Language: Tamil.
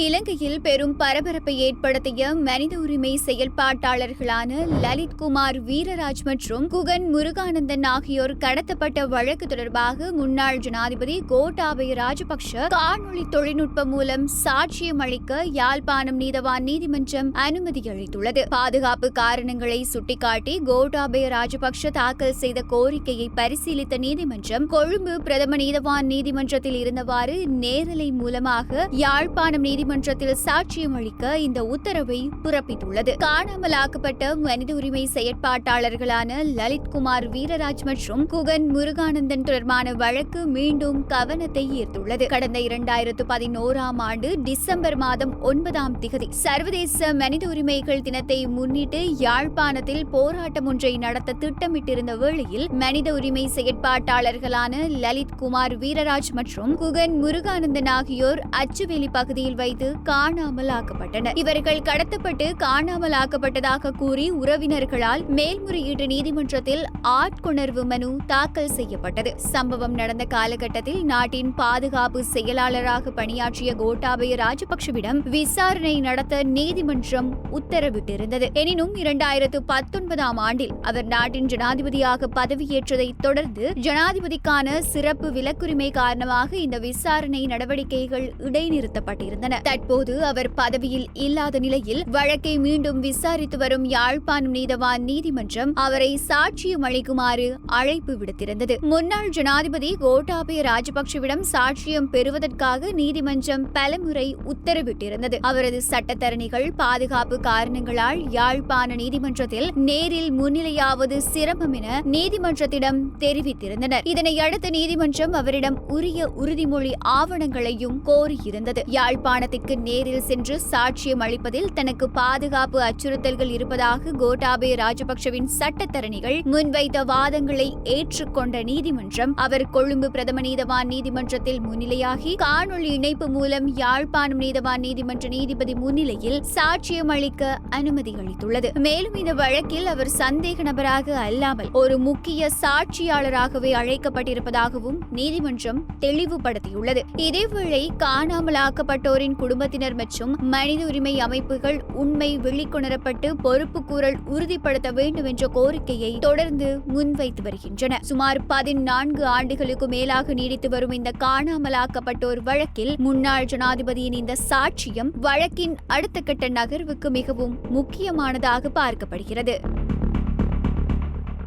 இலங்கையில் பெரும் பரபரப்பை ஏற்படுத்திய மனித உரிமை செயல்பாட்டாளர்களான லலித்குமார் வீரராஜ் மற்றும் குகன் முருகானந்தன் ஆகியோர் கடத்தப்பட்ட வழக்கு தொடர்பாக முன்னாள் ஜனாதிபதி கோட்டாபய ராஜபக்ஷ காணொலி தொழில்நுட்பம் மூலம் சாட்சியம் அளிக்க யாழ்ப்பாணம் நீதவான் நீதிமன்றம் அனுமதி அளித்துள்ளது. பாதுகாப்பு காரணங்களை சுட்டிக்காட்டி கோட்டாபய ராஜபக்ஷ தாக்கல் செய்த கோரிக்கையை பரிசீலித்த நீதிமன்றம் கொழும்பு பிரதம நீதவான் நீதிமன்றத்தில் இருந்தவாறு நேரலை மூலமாக யாழ்ப்பாணம் நீதிமன்றத்தில் சாட்சியம் அளிக்க இந்த உத்தரவை பிறப்பித்துள்ளது. காணாமலாக்கப்பட்ட மனித உரிமை செயற்பாட்டாளர்களான லலித்குமார் வீரராஜ் மற்றும் குகன் முருகானந்தன் தொடர்பான வழக்கு மீண்டும் கவனத்தை ஈர்த்துள்ளது. கடந்த 2011 ஆண்டு டிசம்பர் மாதம் 9ஆம் திகதி சர்வதேச மனித உரிமைகள் தினத்தை முன்னிட்டு யாழ்ப்பாணத்தில் போராட்டம் ஒன்றை நடத்த திட்டமிட்டிருந்த வேளையில் மனித உரிமை செயற்பாட்டாளர்களான லலித்குமார் வீரராஜ் மற்றும் குகன் முருகானந்தன் ஆகியோர் அச்சுவேலி பகுதியில் வைத்து காணாமல் ஆக்கப்பட்டனர். இவர்கள் கடத்தப்பட்டு காணாமல் ஆக்கப்பட்டதாக கூறி உறவினர்களால் மேல்முறையீட்டு நீதிமன்றத்தில் ஆட்கொணர்வு மனு தாக்கல் செய்யப்பட்டது. சம்பவம் நடந்த காலகட்டத்தில் நாட்டின் பாதுகாப்பு செயலாளராக பணியாற்றிய கோட்டாபய ராஜபக்ஷவிடம் விசாரணை நடத்த நீதிமன்றம் உத்தரவிட்டிருந்தது. எனினும் 2019ஆம் ஆண்டில் அவர் நாட்டின் ஜனாதிபதியாக பதவியேற்றதை தொடர்ந்து ஜனாதிபதிக்கான சிறப்பு விலக்குரிமை காரணமாக இந்த விசாரணை நடவடிக்கைகள் இடைநிறுத்தப்பட்டிருந்தன. தற்போது அவர் பதவியில் இல்லாத நிலையில் வழக்கை மீண்டும் விசாரித்து வரும் யாழ்ப்பாணம் நீதவான் நீதிமன்றம் அவரை சாட்சியம் அளிக்குமாறு அழைப்பு விடுத்திருந்தது. முன்னாள் ஜனாதிபதி கோட்டாபய ராஜபக்ஷவிடம் சாட்சியம் பெறுவதற்காக நீதிமன்றம் பலமுறை உத்தரவிட்டிருந்தது. அவரது சட்டத்தரணிகள் பாதுகாப்பு காரணங்களால் யாழ்ப்பாண நீதிமன்றத்தில் நேரில் முன்னிலையாவது சிரமம் என நீதிமன்றத்திடம் தெரிவித்திருந்தனர். இதனையடுத்து நீதிமன்றம் அவரிடம் உரிய உறுதிமொழி ஆவணங்களையும் கோரியிருந்தது. யாழ்ப்பாணத்திற்கு நேரில் சென்று சாட்சியம் அளிப்பதில் தனக்கு பாதுகாப்பு அச்சுறுத்தல்கள் இருப்பதாக கோட்டாபய ராஜபக்ஷவின் சட்டத்தரணிகள் முன்வைத்த வாதங்களை ஏற்றுக்கொண்ட நீதிமன்றம் அவர் கொழும்பு பிரதம நீதவான் நீதிமன்றத்தில் முன்னிலையாகி காணொலி இணைப்பு மூலம் யாழ்ப்பாணம் நீதவான் நீதிமன்ற நீதிபதி முன்னிலையில் சாட்சியம் அளிக்க அனுமதி அளித்துள்ளது. மேலும் இந்த வழக்கில் அவர் சந்தேக நபராக அல்லாமல் ஒரு முக்கிய சாட்சியாளராகவே அழைக்கப்பட்டிருப்பதாகவும் நீதிமன்றம் தெளிவுபடுத்தியுள்ளது. இதேவேளை காணாமலாக்கப்பட்டோரின் குடும்பத்தினர் மற்றும் மனித உரிமை அமைப்புகள் உண்மை வெளிக்கொணரப்பட்டு பொறுப்புக்கூறல் உறுதிப்படுத்த வேண்டும் என்ற கோரிக்கையை தொடர்ந்து முன்வைத்து வருகின்றன. சுமார் 14 ஆண்டுகளுக்கு மேலாக நீடித்து வரும் இந்த காணாமலாக்கப்பட்டோர் வழக்கில் முன்னாள் ஜனாதிபதியின் இந்த சாட்சியம் வழக்கின் அடுத்த கட்ட நகர்வுக்கு மிகவும் முக்கியமானதாக பார்க்கப்படுகிறது.